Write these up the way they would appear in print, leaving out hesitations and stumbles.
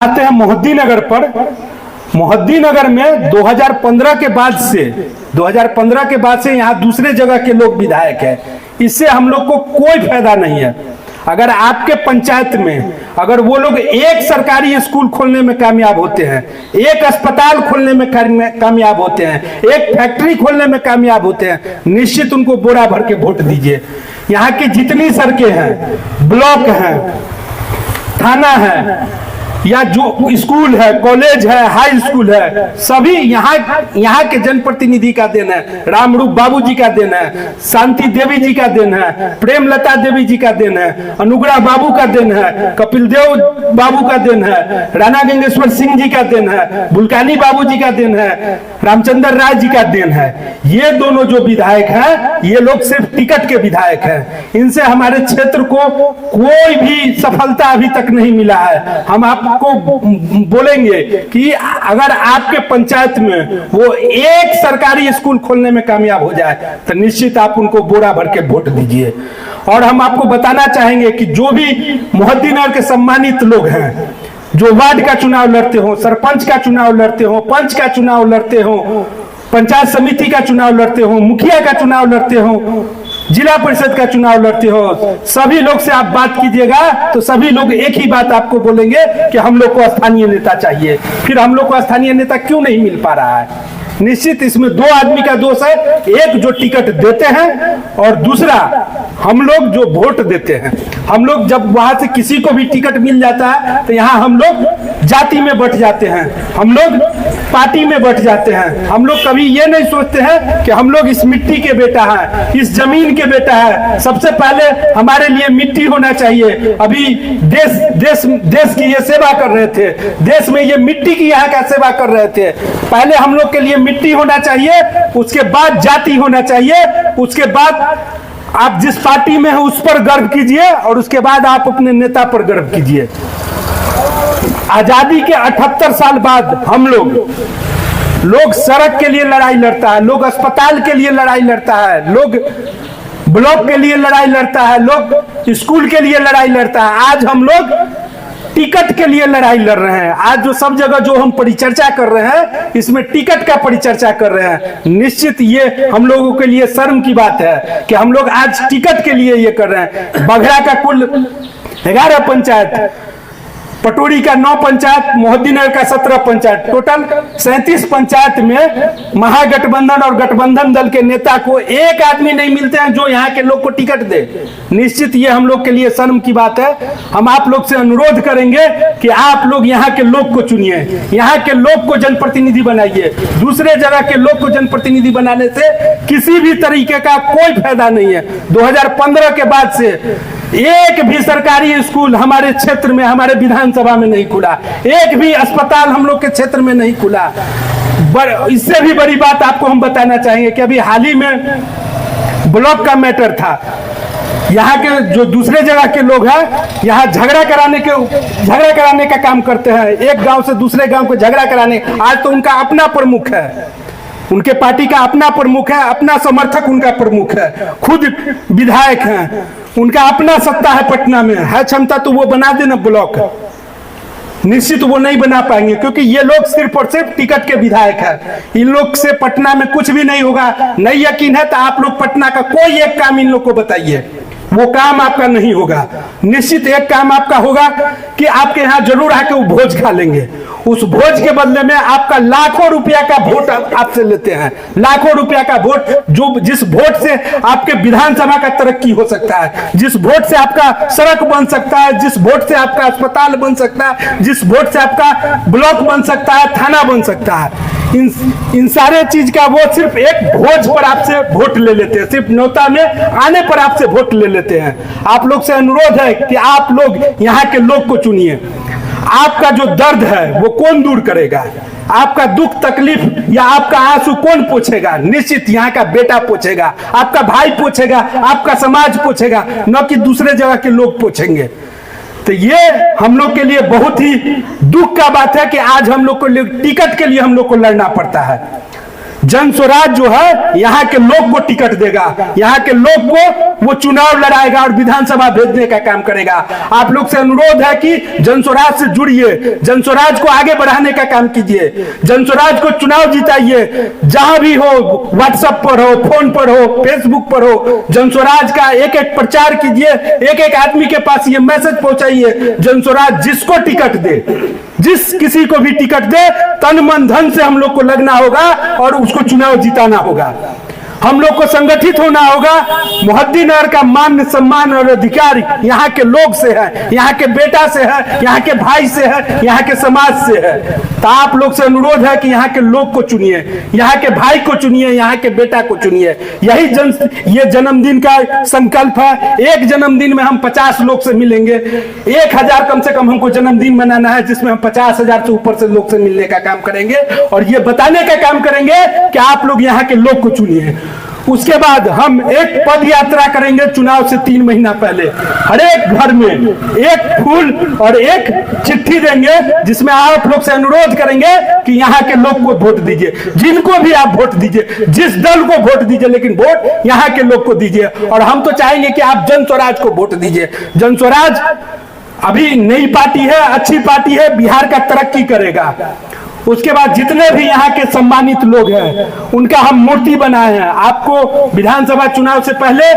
आते हैं मोहद्दी नगर पर। मोहद्दी नगर में 2015 के बाद से यहाँ दूसरे जगह के लोग विधायक हैं। इससे हम लोग को कोई फायदा नहीं है। अगर आपके पंचायत में अगर वो लोग एक सरकारी स्कूल खोलने में कामयाब होते हैं, एक अस्पताल खोलने में कामयाब होते हैं, एक फैक्ट्री खोलने में कामयाब होते हैं, निश्चित उनको बोरा भर के वोट दीजिए। यहाँ की जितनी सड़कें हैं, ब्लॉक हैं, थाना है या जो स्कूल है, कॉलेज है, हाई स्कूल है, सभी यहाँ के जनप्रतिनिधि का देन है। रामरूप बाबू जी का देन है, शांति देवी जी का देन है, प्रेमलता देवी जी का देन है, अनुग्रह बाबू का देन है, कपिल देव बाबू का देन है, राणा गंगेश्वर सिंह जी का देन है, बुलकानी बाबू जी का देन है, रामचंद्र राय जी का देन है। ये दोनों जो विधायक हैं, ये लोग सिर्फ टिकट के विधायक हैं। इनसे हमारे क्षेत्र को कोई भी सफलता अभी तक नहीं मिला है। हम आपको बोलेंगे कि अगर आपके पंचायत में वो एक सरकारी स्कूल खोलने में कामयाब हो जाए तो निश्चित आप उनको बोरा भर के वोट दीजिए। और हम आपको बताना चाहेंगे कि जो भी मोहद्दी नगर के सम्मानित लोग हैं, जो वार्ड का चुनाव लड़ते हो, सरपंच का चुनाव लड़ते हो, पंच का चुनाव लड़ते हो, पंचायत समिति का चुनाव लड़ते हो, मुखिया का चुनाव लड़ते हो, जिला परिषद का चुनाव लड़ते हो, सभी लोग से आप बात कीजिएगा तो सभी लोग एक ही बात आपको बोलेंगे कि हम लोग को स्थानीय नेता चाहिए। फिर हम लोग को स्थानीय नेता क्यों नहीं मिल पा रहा है? निश्चित इसमें दो आदमी का दोष है, एक जो टिकट देते हैं और दूसरा हम लोग जो वोट देते हैं। हम लोग जब वहां से किसी को भी टिकट मिल जाता है तो यहाँ हम लोग जाति में बट जाते हैं, हम लोग पार्टी में बट जाते हैं। हम लोग कभी ये नहीं सोचते हैं कि हम लोग इस मिट्टी के बेटा है, इस जमीन के बेटा है। सबसे पहले हमारे लिए मिट्टी होना चाहिए। अभी देश की ये सेवा कर रहे थे, देश में ये मिट्टी की यहाँ का सेवा कर रहे थे। पहले हम लोग के लिए मिट्टी होना चाहिए, उसके बाद जाति होना चाहिए, उसके बाद आप जिस पार्टी में हैं उस पर गर्व कीजिए और उसके बाद आप अपने नेता पर गर्व कीजिए। आजादी के 78 साल बाद हम लोग सड़क के लिए लड़ाई लड़ता है, लोग अस्पताल के लिए लड़ाई लड़ता है, लोग ब्लॉक के लिए लड़ाई लड़ता है, लोग स्कूल के लिए लड़ाई लड़ता है। आज हम लोग टिकट के लिए लड़ाई लड़ रहे हैं। आज जो सब जगह जो हम परिचर्चा कर रहे हैं, इसमें टिकट का परिचर्चा कर रहे हैं। निश्चित ये हम लोगों के लिए शर्म की बात है कि हम लोग आज टिकट के लिए ये कर रहे हैं। बघड़ा का कुल 11 पंचायत, पटोरी का 9 पंचायत, मोहद्दी नगर का 17 पंचायत, टोटल 37 पंचायत में महागठबंधन और गठबंधन दल के नेता को एक आदमी नहीं मिलते हैं जो यहाँ के लोग को टिकट दे। निश्चित ये हम लोग के लिए शर्म की बात है। हम आप लोग से अनुरोध करेंगे कि आप लोग यहाँ के लोग को चुनिए, यहाँ के लोग को जनप्रतिनिधि बनाइए। दूसरे जगह के लोग को जनप्रतिनिधि बनाने से किसी भी तरीके का कोई फायदा नहीं है। 2015 के बाद से एक भी सरकारी स्कूल हमारे क्षेत्र में, हमारे विधानसभा में नहीं खुला, एक भी अस्पताल हम लोग के क्षेत्र में नहीं खुला। इससे भी बड़ी बात आपको हम बताना चाहेंगे कि अभी हाल ही में ब्लॉक का मैटर था। यहाँ के जो दूसरे जगह के लोग हैं, यहाँ झगड़ा कराने का काम करते हैं, एक गांव से दूसरे गांव को झगड़ा कराने। आज तो उनका अपना प्रमुख है, उनके पार्टी का अपना प्रमुख है, अपना समर्थक उनका प्रमुख है, खुद विधायक हैं, उनका अपना सत्ता है पटना में, है क्षमता तो वो बना देना ब्लॉक। निश्चित वो नहीं बना पाएंगे क्योंकि ये लोग सिर्फ और सिर्फ टिकट के विधायक हैं। इन लोग से पटना में कुछ भी नहीं होगा। नहीं यकीन है तो आप लोग पटना का कोई एक काम इन लोग को बताइए, वो काम आपका नहीं होगा। निश्चित एक काम आपका होगा कि आपके यहाँ जरूर आके वो भोज खा लेंगे। उस भोज के बदले में आपका लाखों रुपया का वोट आपसे लेते हैं, लाखों रुपया का वोट, जो जिस वोट से आपके विधानसभा का तरक्की हो सकता है, जिस वोट से आपका सड़क बन सकता है, जिस वोट से आपका अस्पताल बन सकता है, जिस वोट से आपका ब्लॉक बन सकता है, थाना बन सकता है। इन सारे चीज का वो सिर्फ एक भोज पर आपसे वोट ले लेते हैं, सिर्फ न्योता में आने पर आपसे वोट ले लेते हैं। आप लोग से अनुरोध है कि आप लोग यहाँ के लोग को चुनिए। आपका जो दर्द है वो कौन दूर करेगा? आपका दुख तकलीफ या आपका आंसू कौन पोछेगा? निश्चित यहाँ का बेटा पोछेगा, आपका भाई पोछेगा, आपका समाज पोछेगा, न कि दूसरे जगह के लोग पोछेंगे। तो ये हम लोग के लिए बहुत ही दुख का बात है कि आज हम लोग को टिकट के लिए हम लोग को लड़ना पड़ता है। जन स्वराज जो है यहाँ के लोग को टिकट देगा, यहाँ के लोग को वो चुनाव लड़ाएगा और विधानसभा भेजने का काम करेगा। आप लोग से अनुरोध है कि जन स्वराज से जुड़िए, जन स्वराज को आगे बढ़ाने का काम कीजिए, जन स्वराज को चुनाव जिताइए। जहां भी हो, व्हाट्सएप पर हो, फोन पर हो, फेसबुक पर हो, जन स्वराज का एक एक प्रचार कीजिए, एक एक आदमी के पास ये मैसेज पहुंचाइए। जन स्वराज जिसको टिकट दे, जिस किसी को भी टिकट दे, तन मन धन से हम लोग को लगना होगा और उसको चुनाव जिताना होगा। हम लोग को संगठित होना होगा। मोहद्दीनगर का मान सम्मान और अधिकार यहाँ के लोग से है, यहाँ के बेटा से है, यहाँ के भाई से है, यहाँ के समाज से है। तो आप लोग से अनुरोध है कि यहाँ के लोग को चुनिए, यहाँ के भाई को चुनिए, यहाँ के बेटा को चुनिए। यही ये जन्मदिन का संकल्प है। एक जन्मदिन में हम 50 लोग से मिलेंगे, 1000 कम से कम हमको जन्मदिन मनाना है, जिसमें हम 50,000 से ऊपर से लोग से मिलने का काम करेंगे और ये बताने का काम करेंगे कि आप लोग यहाँ के लोग को चुनिए। उसके बाद हम एक पद यात्रा करेंगे चुनाव से 3 महीना पहले। हर एक घर में एक फूल और एक चिट्ठी देंगे, जिसमें आप लोग से अनुरोध करेंगे कि यहाँ के लोग को वोट दीजिए। जिनको भी आप वोट दीजिए, जिस दल को वोट दीजिए, लेकिन वोट यहाँ के लोग को दीजिए। और हम तो चाहेंगे कि आप जन स्वराज को वोट दीजिए। जन स्वराज अभी नई पार्टी है, अच्छी पार्टी है, बिहार का तरक्की करेगा। उसके बाद जितने भी यहाँ के सम्मानित लोग हैं उनका हम मूर्ति बनाए हैं। आपको विधानसभा चुनाव से पहले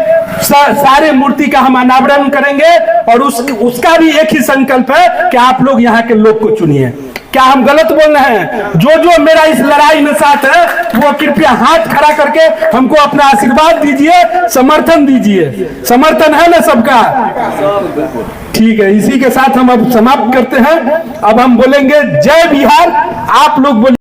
सारे मूर्ति का हम अनावरण करेंगे और उसका भी एक ही संकल्प है कि आप लोग यहाँ के लोग को चुनिए। क्या हम गलत बोल रहे हैं? जो मेरा इस लड़ाई में साथ है वो कृपया हाथ खड़ा करके हमको अपना आशीर्वाद दीजिए, समर्थन दीजिए। समर्थन है ना सबका? ठीक है, इसी के साथ हम अब समाप्त करते हैं। अब हम बोलेंगे जय बिहार। आप लोग बोलिए।